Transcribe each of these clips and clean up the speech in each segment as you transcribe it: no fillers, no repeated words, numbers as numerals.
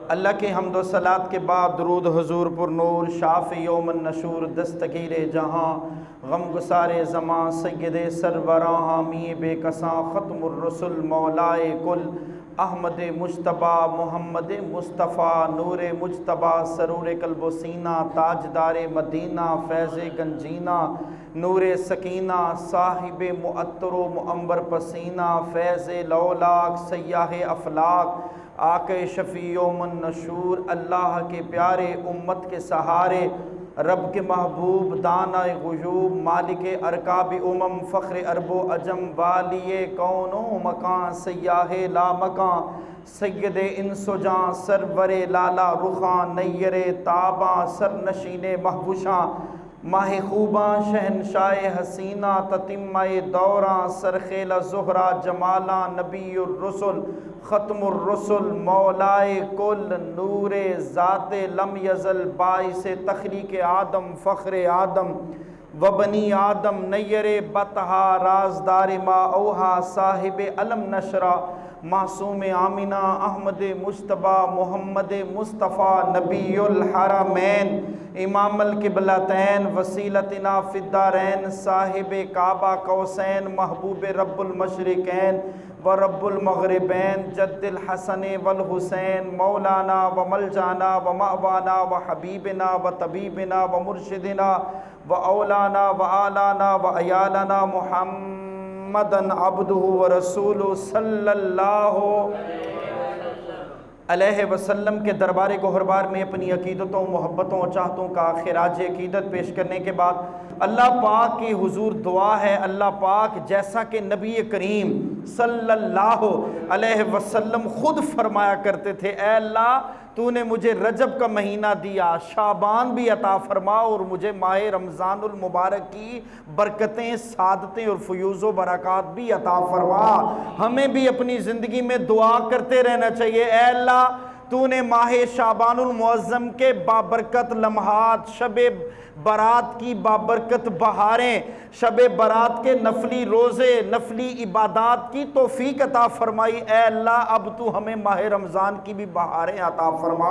اللہ کے حمد و صلات کے بعد درود حضور پر نور شاف یوم النشور دستگیر جہاں غم گسار زماں سید سربراں حامی بے کساں ختم الرسل مولائے کل احمد مجتبیٰ محمد مصطفیٰ نور مجتبیٰ سرور قلب و سینہ تاجدار مدینہ فیض گنجینہ نور سکینہ صاحب معطر و معنبر پسینہ فیض لولاک سیاح افلاک آقا شفیع یوم النشور اللہ کے پیارے امت کے سہارے رب کے محبوب دانہ غیوب مالک ارکاب فخر عرب و عجم والی کون و مکان سیاہ لا مکان سید انس و جاں سرور لالا رخاں نیر تاباں سرنشین محبوشاں ماہ خوباں شہنشاہ حسینہ تتمہ دوراں سرخیل زہرہ جمالاں نبی الرسل ختم الرسل مولائے کل نور ذات لم یزل باعث تخلیق آدم فخر آدم و بنی آدم نیر بطہا رازدار ما اوہا صاحب علم نشرہ معصوم آمینہ احمد مجتبیٰ محمد مصطفیٰ نبی الحرمین امام القبلتین وسیلتنا فی الدارین صاحب کعبہ قوسین محبوب رب المشرقین و رب المغربین جد الحسن والحسین مولانا و ملجانا و مأوانا و حبیبنا و طبیبنا و مرشدنا و اولانا و آلانا و عیالنا محمدن عبدہ و رسولہ صلی اللہ علیہ وسلم کے دربار گہربار میں اپنی عقیدتوں محبتوں اور چاہتوں کا خراج عقیدت پیش کرنے کے بعد اللہ پاک کی حضور دعا ہے اللہ پاک جیسا کہ نبی کریم صلی اللہ علیہ وسلم خود فرمایا کرتے تھے اے اللہ تو نے مجھے رجب کا مہینہ دیا شعبان بھی عطا فرما اور مجھے ماہ رمضان المبارک کی برکتیں سعادتیں اور فیوز و برکات بھی عطا فرما ہمیں بھی اپنی زندگی میں دعا کرتے رہنا چاہیے اے اللہ تو نے ماہ شعبان المعظم کے بابرکت لمحات شب برات کی بابرکت بہاریں شب برات کے نفلی روزے نفلی عبادات کی توفیق عطا فرمائی اے اللہ اب تو ہمیں ماہ رمضان کی بھی بہاریں عطا فرما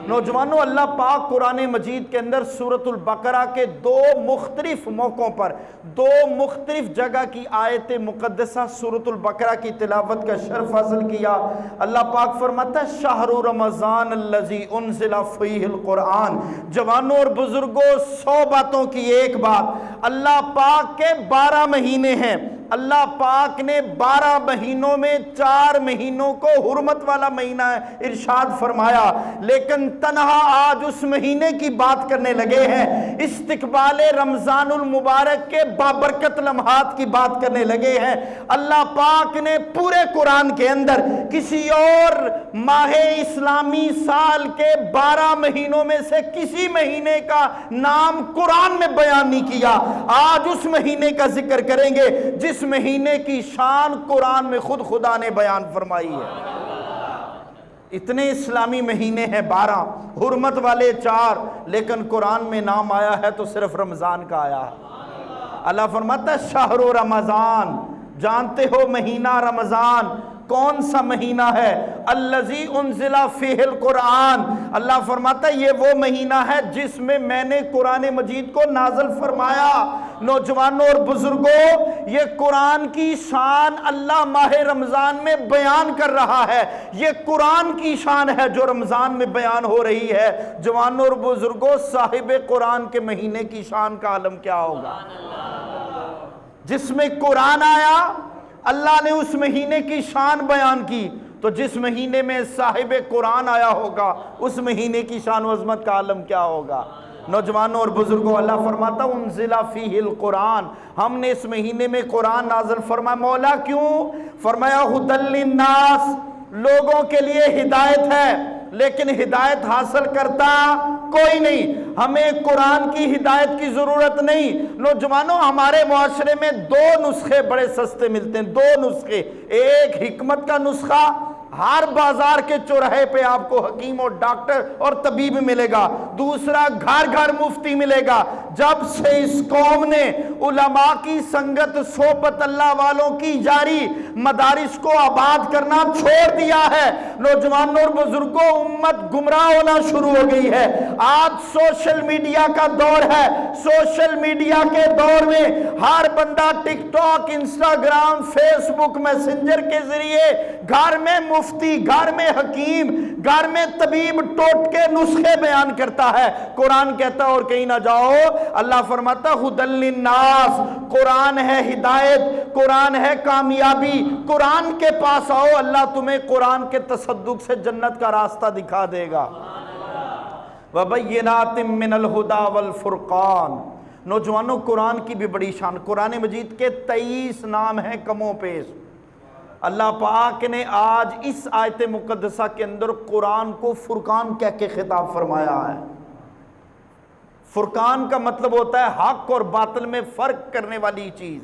نوجوانوں اللہ پاک قرآن مجید کے اندر سورۃ البقرہ کے دو مختلف موقعوں پر دو مختلف جگہ کی آیت مقدسہ سورۃ البقرہ کی تلاوت کا شرف حاصل کیا اللہ پاک فرماتا ہے شہر رمضان الذی انزل فیہ القرآن جوانوں اور بزرگوں 100 باتوں کی ایک بات اللہ پاک کے 12 مہینے ہیں اللہ پاک نے 12 مہینوں میں 4 مہینوں کو حرمت والا مہینہ ہے ارشاد فرمایا لیکن تنہا آج اس مہینے کی بات کرنے لگے ہیں استقبال رمضان المبارک کے بابرکت لمحات کی بات کرنے لگے ہیں اللہ پاک نے پورے قرآن کے اندر کسی اور ماہ اسلامی سال کے 12 مہینوں میں سے کسی مہینے کا نام قرآن میں بیان نہیں کیا آج اس مہینے کا ذکر کریں گے جس مہینے کی شان قرآن میں خود خدا نے بیان فرمائی ہے اتنے اسلامی مہینے ہیں 12 حرمت والے 4 لیکن قرآن میں نام آیا ہے تو صرف رمضان کا آیا ہے اللہ فرماتا ہے شہر رمضان جانتے ہو مہینہ رمضان کون سا مہینہ ہے الذی انزل فیہ القرآن اللہ فرماتا ہے یہ وہ مہینہ ہے جس میں نے قرآن مجید کو نازل فرمایا نوجوانوں اور بزرگوں یہ قرآن کی شان اللہ ماہ رمضان میں بیان کر رہا ہے یہ قرآن کی شان ہے جو رمضان میں بیان ہو رہی ہے جوانوں اور بزرگوں صاحب قرآن کے مہینے کی شان کا عالم کیا ہوگا جس میں قرآن آیا اللہ نے اس مہینے کی شان بیان کی تو جس مہینے میں صاحب قرآن آیا ہوگا اس مہینے کی شان و عظمت کا عالم کیا ہوگا نوجوانوں اور بزرگوں اللہ فرماتا انزل فیہ القرآن ہم نے اس مہینے میں قرآن نازل فرمایا مولا کیوں فرمایا ھدی للناس لوگوں کے لیے ہدایت ہے لیکن ہدایت حاصل کرتا کوئی نہیں ہمیں قرآن کی ہدایت کی ضرورت نہیں نوجوانوں ہمارے معاشرے میں 2 نسخے بڑے سستے ملتے ہیں 2 نسخے ایک حکمت کا نسخہ ہر بازار کے چوراہے پہ آپ کو حکیم اور ڈاکٹر اور طبیب ملے گا دوسرا گھر گھر مفتی ملے گا جب سے اس قوم نے علماء کی سنگت صحبت اللہ والوں کی جاری، مدارس کو آباد کرنا چھوڑ دیا ہے، نوجوانوں اور بزرگوں امت گمراہ ہونا شروع ہو گئی ہے۔ آج سوشل میڈیا کا دور ہے، سوشل میڈیا کے دور میں ہر بندہ ٹک ٹاک، انسٹاگرام، فیس بک، میسنجر کے ذریعے گھر میں مفتی، گھر میں حکیم، گھر میں طبیب ٹوٹکے نسخے بیان کرتا ہے۔ قرآن کہتا اور کہیں نہ جاؤ، اللہ فرماتا ھدی للناس، قرآن ہے ہدایت، قرآن ہے کامیابی، قرآن کے پاس آؤ، اللہ تمہیں قرآن کے تصدق سے جنت کا راستہ دکھا دے گا۔ وَبَيِّنَاتٍ مِّنَ الْهُدَى وَالْفُرْقَانِ۔ نوجوانوں قرآن کی بھی بڑی شان، قرآن مجید کے 23 نام ہیں کم و بیش۔ اللہ پاک نے آج اس آیت مقدسہ کے اندر قرآن کو فرقان کہہ کے خطاب فرمایا ہے۔ فرقان کا مطلب ہوتا ہے حق اور باطل میں فرق کرنے والی چیز،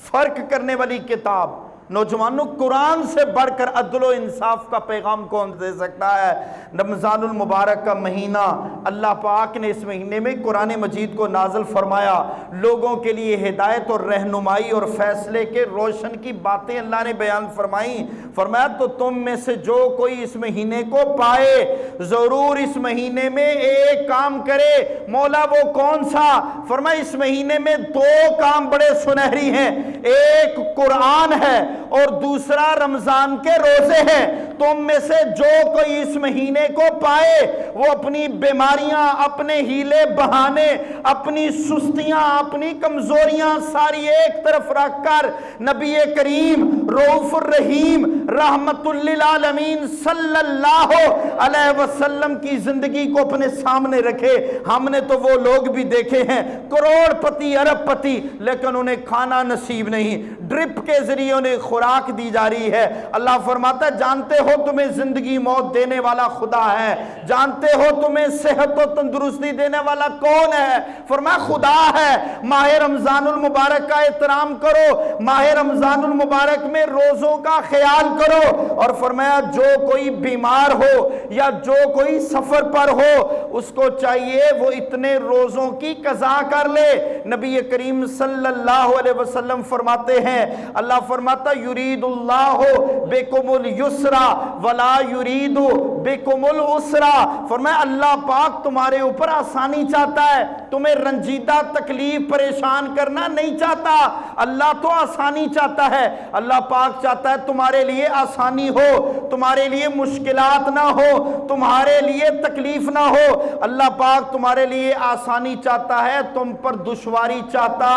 فرق کرنے والی کتاب۔ نوجوانوں قرآن سے بڑھ کر عدل و انصاف کا پیغام کون دے سکتا ہے؟ رمضان المبارک کا مہینہ، اللہ پاک نے اس مہینے میں قرآن مجید کو نازل فرمایا، لوگوں کے لیے ہدایت اور رہنمائی اور فیصلے کے روشن کی باتیں اللہ نے بیان فرمائیں۔ فرمایا تو تم میں سے جو کوئی اس مہینے کو پائے ضرور اس مہینے میں ایک کام کرے۔ مولا وہ کون سا؟ فرمایا اس مہینے میں 2 کام بڑے سنہری ہیں، ایک قرآن ہے اور دوسرا رمضان کے روزے ہیں۔ تم میں سے جو کوئی اس مہینے کو پائے وہ اپنی بیماریاں، اپنے ہیلے بہانے، اپنی سستیاں، اپنی کمزوریاں ساری ایک طرف رکھ کر نبی کریم رؤوف الرحیم رحمت للعالمین صلی اللہ علیہ وسلم کی زندگی کو اپنے سامنے رکھے۔ ہم نے تو وہ لوگ بھی دیکھے ہیں کروڑ پتی، ارب پتی، لیکن انہیں کھانا نصیب نہیں، ڈرپ کے ذریعے انہیں خوراک دی جا رہی ہے۔ اللہ فرماتا ہے جانتے ہو تمہیں زندگی موت دینے والا خدا ہے، جانتے ہو تمہیں صحت و تندرستی دینے والا کون ہے؟ فرمایا خدا ہے۔ ماہ رمضان المبارک کا احترام کرو، ماہ رمضان المبارک میں روزوں کا خیال کرو، اور فرمایا جو کوئی بیمار ہو یا جو کوئی سفر پر ہو اس کو چاہیے وہ اتنے روزوں کی قضا کر لے۔ نبی کریم صلی اللہ علیہ وسلم فرماتے ہیں، اللہ فرماتا یرید اللہ بکم اليسر ولا یرید بکم العسر۔ فرمایا اللہ پاک تمہارے اوپر آسانی چاہتا ہے، تمہیں رنجیدہ تکلیف پریشان کرنا نہیں چاہتا۔ اللہ تو آسانی چاہتا ہے، اللہ پاک چاہتا ہے تمہارے لیے آسانی ہو، تمہارے لیے مشکلات نہ ہو، تمہارے لیے تکلیف نہ ہو۔ اللہ پاک تمہارے لیے آسانی چاہتا ہے، تم پر دشواری چاہتا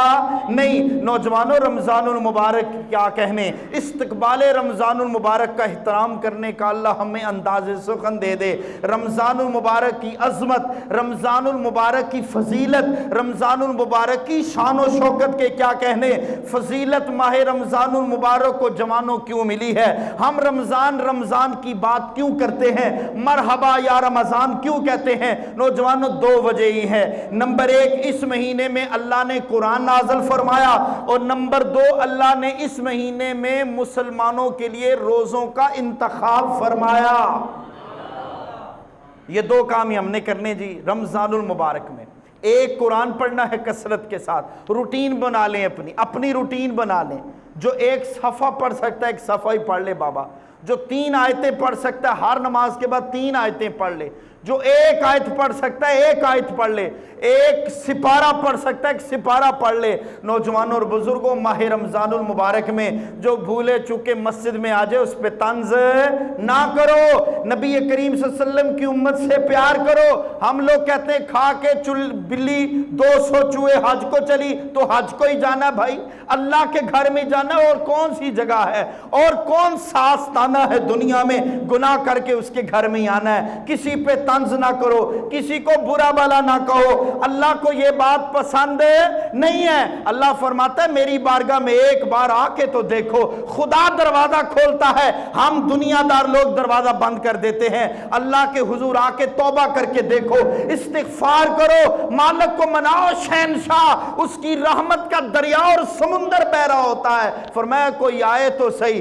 نہیں۔ نوجوانوں رمضان المبارک کیا کہنے، استقبال رمضان المبارک کا احترام کرنے کا اللہ ہمیں انداز سخن دے دے۔ رمضان المبارک کی عظمت، رمضان المبارک کی فضیلت، رمضان المبارک کی شان و شوکت کے کیا کہنے۔ فضیلت ماہ رمضان المبارک کو جوانوں کیوں ملی ہے؟ ہم رمضان کی بات کیوں کرتے ہیں؟ مرحبا یا رمضان کیوں کہتے ہیں؟ نوجوانوں 2 وجہ ہی ہیں۔ نمبر 1 اس مہینے میں اللہ نے قرآن نازل فرمایا، اور نمبر 2 اللہ نے اس مہینے میں مسلمانوں کے لیے روزوں کا انتخاب فرمایا۔ یہ 2 کام ہی ہم نے کرنے جی رمضان المبارک میں۔ ایک قرآن پڑھنا ہے کثرت کے ساتھ، روٹین بنا لیں، اپنی روٹین بنا لیں۔ جو 1 صفحہ پڑھ سکتا ہے 1 صفحہ ہی پڑھ لے بابا، جو 3 آیتیں پڑھ سکتا ہے ہر نماز کے بعد 3 آیتیں پڑھ لے، جو 1 آیت پڑھ سکتا ہے 1 آیت پڑھ لے، 1 سپارہ پڑھ سکتا ہے 1 سپارہ پڑھ لے۔ نوجوانوں اور بزرگوں ماہ رمضان المبارک میں جو بھولے چکے مسجد میں آ جائے اس پہ طنز نہ کرو، نبی کریم صلی اللہ علیہ وسلم کی امت سے پیار کرو۔ ہم لوگ کہتے ہیں کھا کے بلی 200 چوہے حج کو چلی، تو حج کو ہی جانا بھائی، اللہ کے گھر میں جانا، اور کون سی جگہ ہے اور کون سا آستانہ ہے دنیا میں گناہ کر کے اس کے گھر میں آنا ہے۔ کسی پہ طنز نہ کرو، کسی کو برا بھلا نہ کہو، اللہ کو یہ بات پسند نہیں ہے۔ اللہ فرماتا ہے میری بارگاہ میں ایک بار آ کے تو دیکھو، خدا دروازہ کھولتا ہے، ہم دنیا دار لوگ دروازہ بند کر دیتے ہیں۔ اللہ کے حضور آ کے توبہ کر کے دیکھو، استغفار کرو، مالک کو مناؤ، شہنشاہ اس کی رحمت کا دریا اور سمندر بہ رہا ہوتا ہے۔ فرمایا کوئی آئے تو صحیح،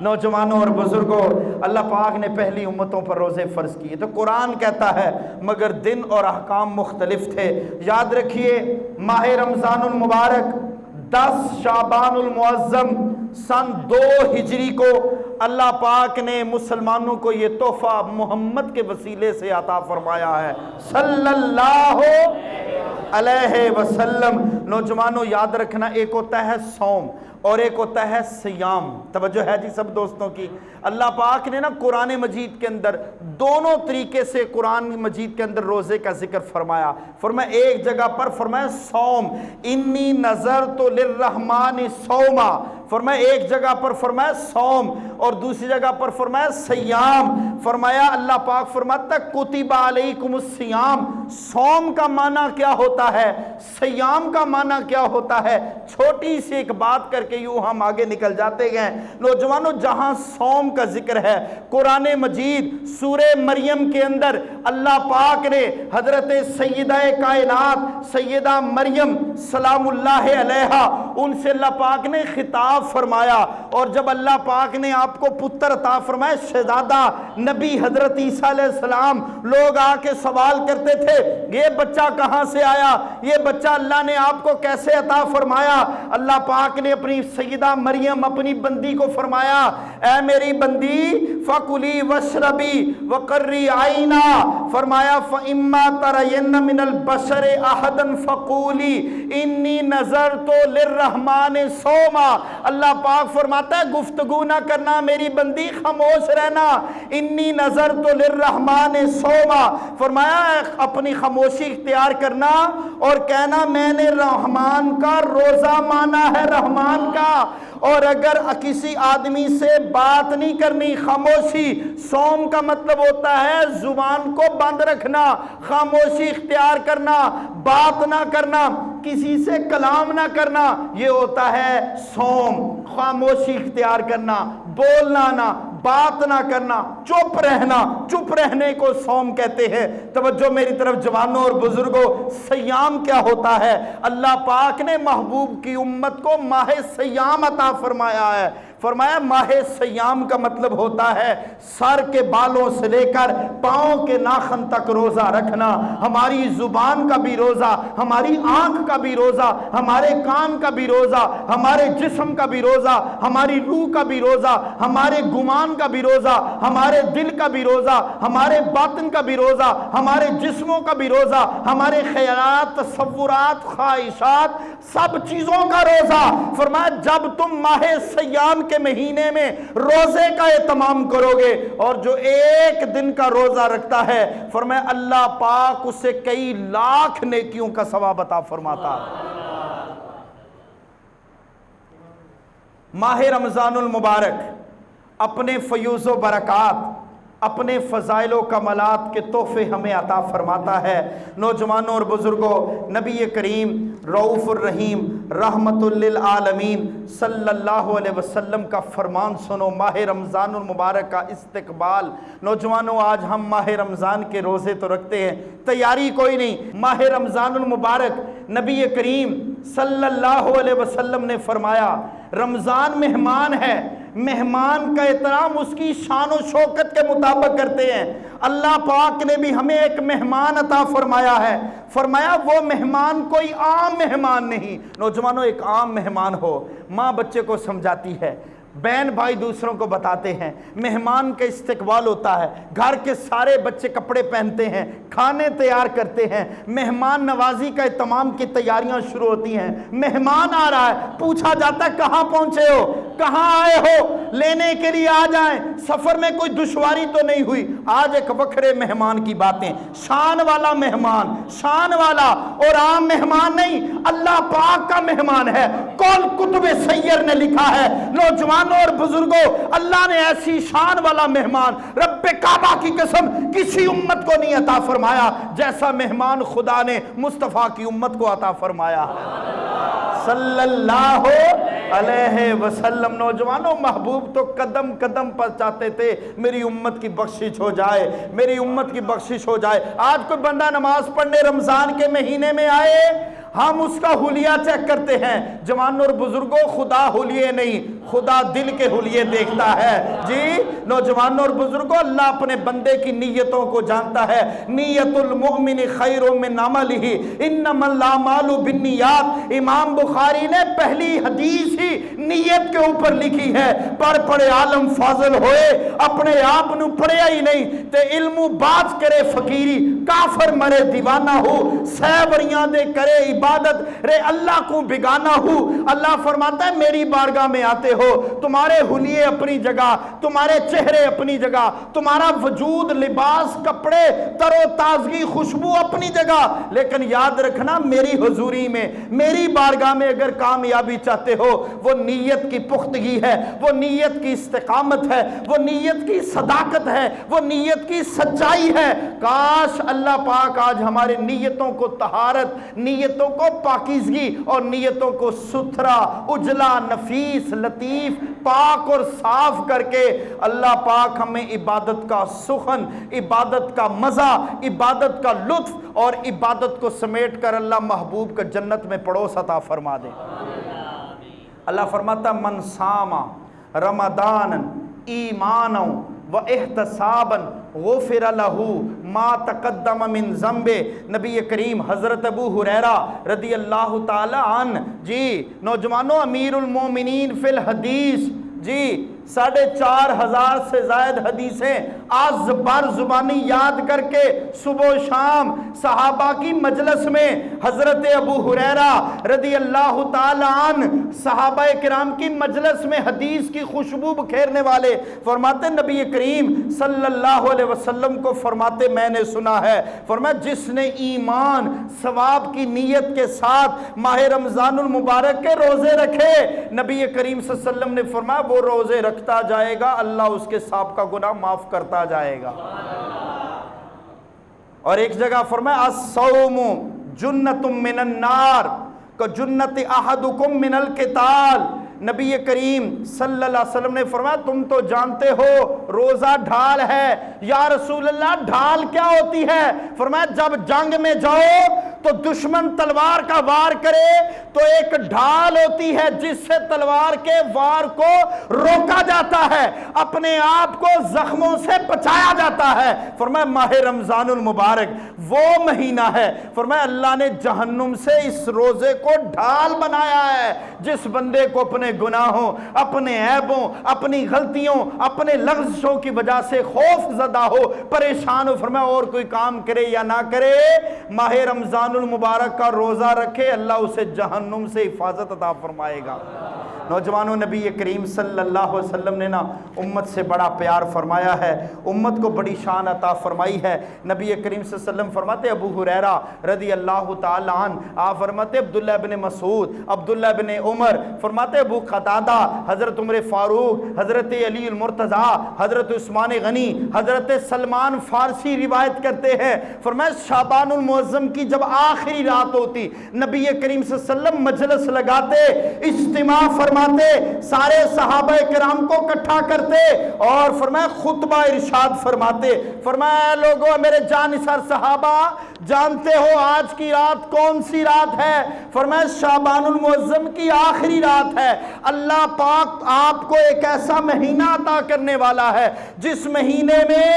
نوجوانوں اور بزرگوں، اللہ پاک نے پہلی امتوں پر روزے فرض کیے تو قرآن کہتا ہے مگر دن اور احکام مختلف تھے۔ یاد رکھیے ماہ رمضان المبارک 10 شعبان المعظم سن 2 ہجری کو اللہ پاک نے مسلمانوں کو یہ تحفہ محمد کے وسیلے سے عطا فرمایا ہے صلی اللہ علیہ وسلم۔ نوجوانوں یاد رکھنا، ایک ہوتا ہے صوم اور ایک ہوتا ہے سیام۔ توجہ ہے جی سب دوستوں کی؟ اللہ پاک نے نا قرآن مجید کے اندر دونوں طریقے سے قرآن مجید کے اندر روزے کا ذکر فرمایا۔ فرمایا ایک جگہ پر فرمایا صوم، انی نظرت للرحمن صوما، فرمایا ایک جگہ پر فرمایا صوم اور دوسری جگہ پر فرمایا سیام۔ فرمایا اللہ پاک فرماتا کتب علیکم الصیام، صوم کا معنی کیا ہوتا ہے، سیام کا معنی کیا ہوتا ہے، چھوٹی سی ایک بات کر کے یوں ہم آگے نکل جاتے گئے۔ نوجوانوں جہاں صوم کا ذکر ہے قرآن مجید سورہ مریم کے اندر اللہ پاک نے حضرت سیدہ کائنات سیدہ مریم سلام اللہ علیہا ان سے اللہ پاک نے خطاب فرمایا، اور جب اللہ پاک نے آپ کو پتر عطا فرمایا شہزادہ نبی حضرت عیسیٰ علیہ السلام، لوگ آ کے سوال کرتے تھے یہ بچہ کہاں سے آیا، یہ بچہ اللہ نے آپ کو کیسے عطا فرمایا؟ اللہ پاک نے اپنی سیدہ مریم اپنی بندی کو فرمایا اے میری بندی فَكُلِي وَاشْرَبِي وَقَرِّي عَيْنًا، فرمایا فَإِمَّا تَرَيِنَّ مِنَ الْبَشَرِ أَحَدًا فَقُولِي إِنِّي نَذَرْتُ لِلرَّحْمَنِ صَوْمًا۔ اللہ پاک فرماتا ہے گفتگو نہ کرنا میری بندی، خاموش رہنا، انی نظرت للرحمن صوما، فرمایا اپنی خاموشی اختیار کرنا اور کہنا میں نے رحمان کا روزہ مانا ہے، رحمان کا، اور اگر کسی آدمی سے بات نہیں کرنی، خاموشی۔ صوم کا مطلب ہوتا ہے زبان کو بند رکھنا، خاموشی اختیار کرنا، بات نہ کرنا، کسی سے کلام نہ کرنا، یہ ہوتا ہے صوم۔ خاموشی اختیار کرنا، بولنا نہ، بات نہ کرنا، چپ رہنا، چپ رہنے کو صوم کہتے ہیں۔ توجہ میری طرف جوانوں اور بزرگوں، سیام کیا ہوتا ہے؟ اللہ پاک نے محبوب کی امت کو ماہ سیام عطا فرمایا ہے۔ فرمایا ماہ سیام کا مطلب ہوتا ہے سر کے بالوں سے لے کر پاؤں کے ناخن تک روزہ رکھنا، ہماری زبان کا بھی روزہ، ہماری آنکھ کا بھی روزہ، ہمارے کان کا بھی روزہ، ہمارے جسم کا بھی روزہ، ہماری روح کا بھی روزہ، ہمارے گمان کا بھی روزہ، ہمارے دل کا بھی روزہ، ہمارے باطن کا بھی روزہ، ہمارے جسموں کا بھی روزہ، ہمارے خیالات، تصورات، خواہشات، سب چیزوں کا روزہ۔ فرمایا جب تم ماہ سیام کے مہینے میں روزے کا اہتمام کرو گے، اور جو ایک دن کا روزہ رکھتا ہے فرمایا اللہ پاک اسے کئی لاکھ نیکیوں کا ثواب عطا فرماتا۔ ماہ رمضان المبارک اپنے فیوز و برکات، اپنے فضائل و کمالات کے تحفے ہمیں عطا فرماتا ہے۔ نوجوانوں اور بزرگوں، نبی کریم رؤوف الرحیم رحمت للعالمین صلی اللہ علیہ وسلم کا فرمان سنو، ماہ رمضان المبارک کا استقبال۔ نوجوانوں آج ہم ماہ رمضان کے روزے تو رکھتے ہیں، تیاری کوئی نہیں۔ ماہ رمضان المبارک نبی کریم صلی اللہ علیہ وسلم نے فرمایا رمضان مہمان ہے، مہمان کا احترام اس کی شان و شوکت کے مطابق کرتے ہیں۔ اللہ پاک نے بھی ہمیں ایک مہمان عطا فرمایا ہے، فرمایا وہ مہمان کوئی عام مہمان نہیں۔ نوجوانوں ایک عام مہمان ہو، ماں بچے کو سمجھاتی ہے، بہن بھائی دوسروں کو بتاتے ہیں، مہمان کا استقبال ہوتا ہے، گھر کے سارے بچے کپڑے پہنتے ہیں، کھانے تیار کرتے ہیں، مہمان نوازی کا اہتمام کی تیاریاں شروع ہوتی ہیں۔ مہمان آ رہا ہے، پوچھا جاتا ہے کہاں پہنچے ہو، کہاں آئے ہو، لینے کے لیے آ جائیں، سفر میں کوئی دشواری تو نہیں ہوئی۔ آج ایک وکھرے مہمان کی باتیں، شان والا مہمان، شان والا اور عام مہمان نہیں، اللہ پاک کا مہمان ہے۔ کون کتب سیر نے لکھا ہے نوجوان اور بزرگوں، اللہ نے ایسی شان والا مہمان رب کعبہ کی قسم کسی امت کو نہیں عطا فرمایا جیسا مہمان خدا نے مصطفیٰ کی امت کو عطا فرمایا صلی اللہ علیہ وسلم۔ نوجوانوں محبوب تو قدم قدم پر چاہتے تھے میری امت کی بخشش ہو جائے، میری امت کی بخشش ہو جائے۔ آج کوئی بندہ نماز پڑھنے رمضان کے مہینے میں آئے، ہم اس کا حلیہ چیک کرتے ہیں۔ جوانوں اور بزرگوں خدا حلیے نہیں، خدا دل کے حلیے دیکھتا ہے۔ جی نوجوانوں اور بزرگوں، اللہ اپنے بندے کی نیتوں کو جانتا ہے۔ نیت المؤمن خیر من عملہ انما الاعمال بالنیات، امام بخاری نے پہلی حدیث ہی نیت کے اوپر لکھی ہے۔ پڑھے عالم فاضل ہوئے، اپنے آپ نو پڑھیا ہی نہیں تے علم باز کرے فقیری، کافر مرے دیوانہ ہو، سیوریاں دے کرے عبادت رے اللہ کو بگانا ہو۔ اللہ فرماتا ہے میری بارگاہ میں آتے ہو، تمہارے حلیے اپنی جگہ، تمہارے چہرے اپنی جگہ، تمہارا وجود، لباس، کپڑے، تر و تازگی، خوشبو اپنی جگہ، لیکن یاد رکھنا میری حضوری میں، میری بارگاہ میں اگر کامیابی چاہتے ہو، وہ نیت کی پختگی ہے، وہ نیت کی استقامت ہے، وہ نیت کی صداقت ہے، وہ نیت کی سچائی ہے۔ کاش اللہ پاک آج ہمارے نیتوں کو طہارت، نیتوں کو پاکیزگی اور نیتوں کو ستھرا، اجلا، نفیس، لطیف، پاک اور صاف کر کے اللہ پاک ہمیں عبادت کا سخن، عبادت کا مزہ، عبادت کا لطف اور عبادت کو سمیٹ کر اللہ محبوب کا جنت میں پڑوس عطا فرما دے۔ اللہ فرماتا من صام رمضان ایمانا و احتسابا غفر له ما تقدم من ذنب۔ نبی کریم حضرت ابو ہریرہ رضی اللہ تعالی عنہ، جی نوجوانوں، امیر المومنین فی الحدیث، جی 4,500 سے زائد حدیثیں آج بر زبانی یاد کر کے صبح و شام صحابہ کی مجلس میں حضرت ابو ہریرہ رضی اللہ تعالی عنہ صحابہ کرام کی مجلس میں حدیث کی خوشبو بکھیرنے والے فرماتے نبی کریم صلی اللہ علیہ وسلم کو فرماتے میں نے سنا ہے، فرمایا جس نے ایمان ثواب کی نیت کے ساتھ ماہ رمضان المبارک کے روزے رکھے، نبی کریم صلی اللہ علیہ وسلم نے فرمایا وہ روزے رکھتا جائے گا، اللہ اس کے سابقہ گناہ معاف کرتا جائے گا۔ اور ایک جگہ فرمایا الصوم جنۃ من النار کجنۃ احدکم من القتال۔ نبی کریم صلی اللہ علیہ وسلم نے فرمایا تم تو جانتے ہو روزہ ڈھال ہے۔ یا رسول اللہ ڈھال کیا ہوتی ہے؟ فرمایا جب جنگ میں جاؤ تو دشمن تلوار کا وار کرے تو ایک ڈھال ہوتی ہے جس سے تلوار کے وار کو روکا جاتا ہے، اپنے آپ کو زخموں سے بچایا جاتا ہے۔ فرمایا ماہ رمضان المبارک وہ مہینہ ہے، فرمایا اللہ نے جہنم سے اس روزے کو ڈھال بنایا ہے۔ جس بندے کو اپنے گناہوں، اپنے عیبوں، اپنی غلطیوں، اپنے لغزشوں کی وجہ سے خوف زدہ ہو، پریشان ہو، فرمایا اور کوئی کام کرے یا نہ کرے، ماہ رمضان المبارک کا روزہ رکھے، اللہ اسے جہنم سے حفاظت عطا فرمائے گا۔ نوجوانوں، نبی کریم صلی اللہ علیہ وسلم نے نا امت سے بڑا پیار فرمایا ہے، امت کو بڑی شان عطا فرمائی ہے۔ نبی کریم صلی اللہ علیہ وسلم فرماتے ابو ہریرہ رضی اللہ تعالی عنہ، آپ فرماتے عبداللہ بن مسعود، عبداللہ بن عمر، فرماتے ابو قتادہ، حضرت عمر فاروق، حضرت علی المرتضیٰ، حضرت عثمان غنی، حضرت سلمان فارسی روایت کرتے ہیں، فرمایا شعبان المعظم کی جب آخری رات ہوتی نبی کریم صلی اللہ علیہ وسلم مجلس لگاتے، اجتماع فرماتے، سارے صحابہ کرام کو اکٹھا کرتے اور فرمایا خطبہ ارشاد فرماتے، فرمایا لوگوں میرے جانثار صحابہ جانتے ہو آج کی رات کون سی رات ہے؟ فرمایا شعبان المعظم کی آخری رات ہے۔ اللہ پاک آپ کو ایک ایسا مہینہ عطا کرنے والا ہے جس مہینے میں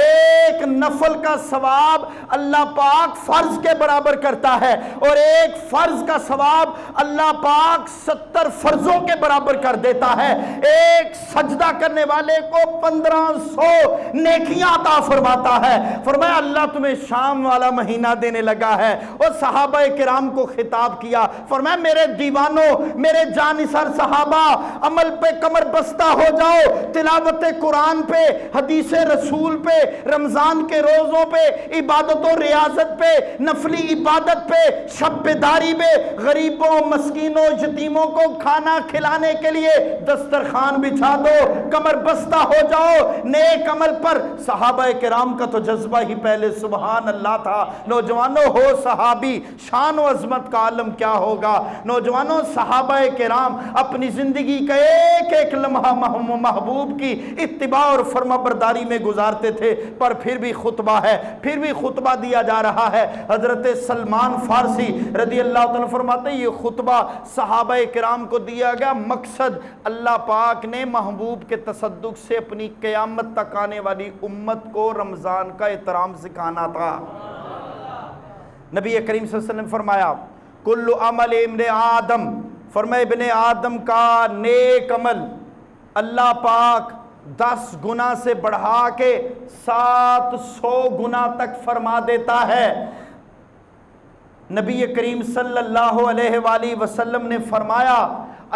ایک نفل کا ثواب اللہ پاک فرض کے برابر کرتا ہے اور ایک فرض کا ثواب اللہ پاک 70 فرضوں کے برابر کر دیتا ہے۔ ایک سجدہ کرنے والے کو 1500 نیکیاں عطا فرماتا ہے۔ فرمایا اللہ تمہیں شام والا مہینہ دینے لگا ہے، اور صحابہ کرام کو خطاب کیا، فرمایا میرے دیوانوں، میرے جانثار صحابہ، عمل پہ کمر بستہ ہو جاؤ، تلاوت قرآن پہ، حدیث رسول پہ، رمضان کے روزوں پہ، عبادت و ریاضت پہ، نفلی عبادت پہ، شب بیداری پہ، غریبوں، مسکینوں، یتیموں کو کھانا کھلانے کے لیے دسترخوان بچھا دو، کمر بستہ ہو جاؤ نیک عمل پر۔ صحابہ کرام کا تو جذبہ ہی پہلے سبحان اللہ تھا۔ نوجوانوں ہو صحابی، شان و عظمت کا عالم کیا ہوگا۔ نوجوانوں صحابہ کرام اپنی زندگی کا ایک ایک لمحہ محبوب کی اتباع اور فرما برداری میں گزارتے تھے، پر پھر بھی خطبہ ہے، پھر بھی خطبہ دیا جا رہا ہے۔ حضرت سلمان فارسی رضی اللہ عنہ فرماتے ہیں یہ خطبہ صحابہ کرام کو دیا گیا مقصد اللہ پاک نے محبوب کے تصدق سے اپنی قیامت تک آنے والی امت کو رمضان کا احترام سکھانا تھا۔ نبی کریم صلی اللہ علیہ وسلم فرمایا کل عمل ابن آدم، فرمائے ابن آدم کا نیک عمل اللہ پاک 10 گنا سے بڑھا کے 700 گنا تک فرما دیتا ہے۔ نبی کریم صلی اللہ علیہ وآلہ وسلم نے فرمایا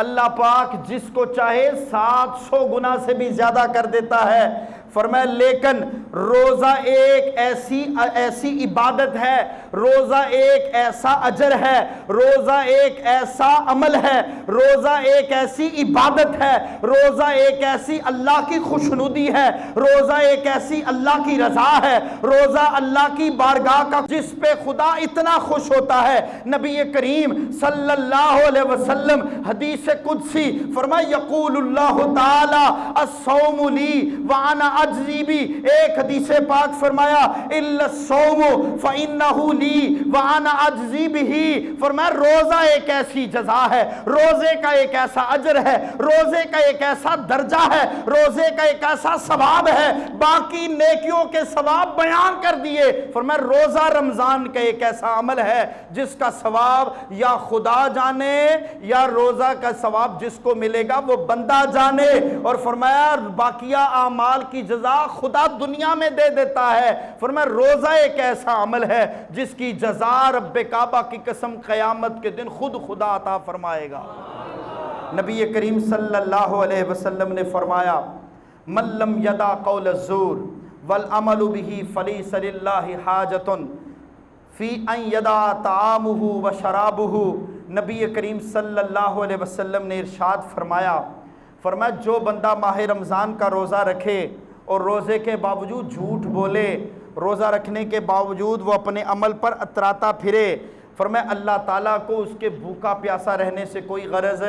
اللہ پاک جس کو چاہے 700 گنا سے بھی زیادہ کر دیتا ہے۔ فرمایا لیکن روزہ ایک ایسی عبادت ہے، روزہ ایک ایسا اجر ہے، روزہ ایک ایسا عمل ہے، روزہ ایک ایسی عبادت ہے، روزہ ایک ایسی اللہ کی خوشنودی ہے، روزہ ایک ایسی اللہ کی رضا ہے، روزہ اللہ کی بارگاہ کا جس پہ خدا اتنا خوش ہوتا ہے۔ نبی کریم صلی اللہ علیہ وسلم حدیث قدسی فرمایا یقول اللہ تعالی الصوم لی وانا اجزی بھی، ایک حدیث پاک فرمایا الا الصوم فانہ لی وانا اجزی بھی، فرمایا روزہ ایک ایسی جزا ہے، روزے کا ایک ایسا اجر ہے، روزے کا ایک ایسا درجہ ہے، روزے کا ایک ایسا ثواب ہے، باقی نیکیوں کے ثواب بیان کر دیے۔ فرمایا روزہ رمضان کا ایک ایسا عمل ہے جس کا ثواب یا خدا جانے یا روزہ کا ثواب جس کو ملے گا وہ بندہ جانے، اور فرمایا باقیہ اعمال کی جزا خدا دنیا میں دے دیتا ہے۔ فرمایا روزہ ایک ایسا عمل ہے جس کی جزا رب کعبہ کی قسم قیامت کے دن خود خدا عطا فرمائے گا۔ نبی کریم صلی اللہ علیہ وسلم نے فرمایا من لم یدع قول الزور والعمل به فلیس للہ حاجۃ فی ان یدع طعامہ وشرابہ۔ نبی کریم صلی اللہ علیہ وسلم نے ارشاد فرمایا جو بندہ ماہ رمضان کا روزہ رکھے اور روزے کے باوجود جھوٹ بولے، روزہ رکھنے کے باوجود وہ اپنے عمل پر اتراتا پھرے، فرمایا اللہ تعالیٰ کو اس کے بھوکا پیاسا رہنے سے کوئی غرض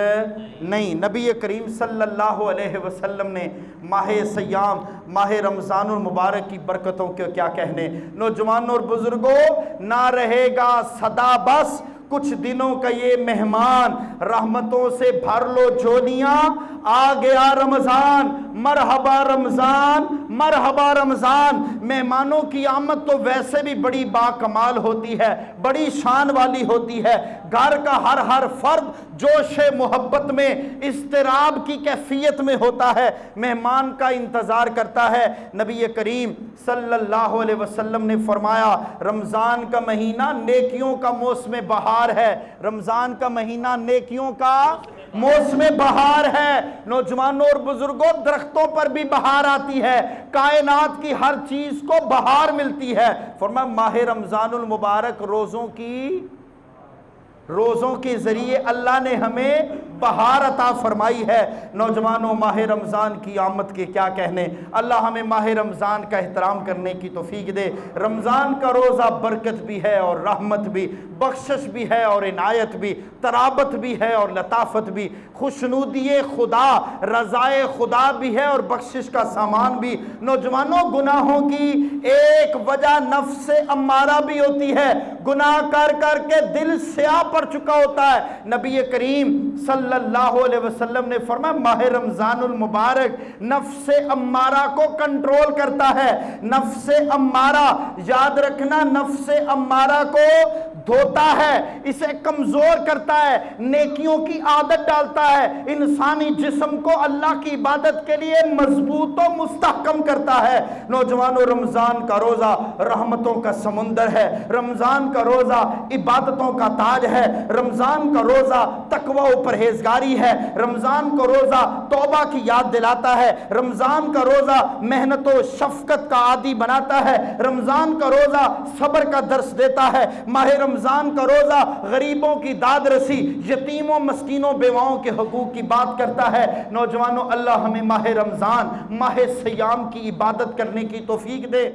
نہیں۔ نبی کریم صلی اللہ علیہ وسلم نے ماہ سیام ماہ رمضان المبارک کی برکتوں کے کیا کہنے۔ نوجوانوں اور بزرگوں، نہ رہے گا صدا بس کچھ دنوں کا یہ مہمان، رحمتوں سے بھر لو جھولیاں، آ گیا رمضان، مرحبا رمضان مرحبا رمضان۔ مہمانوں کی آمد تو ویسے بھی بڑی باکمال ہوتی ہے، بڑی شان والی ہوتی ہے۔ گھر کا ہر فرد جوش محبت میں اضطراب کی کیفیت میں ہوتا ہے، مہمان کا انتظار کرتا ہے۔ نبی کریم صلی اللہ علیہ وسلم نے فرمایا رمضان کا مہینہ نیکیوں کا موسم بہار ہے، رمضان کا مہینہ نیکیوں کا موسم بہار ہے۔ نوجوانوں اور بزرگوں، درختوں پر بھی بہار آتی ہے، کائنات کی ہر چیز کو بہار ملتی ہے۔ فرمایا ماہ رمضان المبارک روزوں کے ذریعے اللہ نے ہمیں بہار عطا فرمائی ہے۔ نوجوانوں، ماہ رمضان کی آمد کے کیا کہنے۔ اللہ ہمیں ماہ رمضان کا احترام کرنے کی توفیق دے۔ رمضان کا روزہ برکت بھی ہے اور رحمت بھی، بخشش بھی ہے اور عنایت بھی، ترابت بھی ہے اور لطافت بھی، خوشنودی خدا، رضائے خدا بھی ہے اور بخشش کا سامان بھی۔ نوجوانوں، گناہوں کی ایک وجہ نفس امارہ بھی ہوتی ہے، گناہ کر کر کے دل سیاہ پڑ چکا ہوتا ہے۔ نبی کریم صلی اللہ علیہ وسلم نے فرمایا ماہ رمضان المبارک نفس امارہ کو کنٹرول کرتا ہے۔ نفس امارہ، یاد رکھنا، نفس امارہ کو دھوتا ہے، اسے کمزور کرتا ہے، نیکیوں کی عادت ڈالتا ہے، انسانی جسم کو اللہ کی عبادت کے لیے مضبوط و مستحکم کرتا ہے۔ نوجوانوں، رمضان کا روزہ رحمتوں کا سمندر ہے، رمضان کا روزہ عبادتوں کا تاج ہے، رمضان کا روزہ تقوی و پرہیزگاری ہے، رمضان کا روزہ توبہ کی یاد دلاتا ہے، رمضان کا روزہ محنت و شفقت کا عادی بناتا ہے، رمضان کا روزہ صبر کا درس دیتا ہے، ماہ رمضان کا روزہ غریبوں کی داد رسی، یتیموں مسکینوں بیواؤں کے حقوق کی بات کرتا ہے۔ نوجوانوں، اللہ ہمیں ماہ رمضان، ماہ سیام کی عبادت کرنے کی توفیق دے۔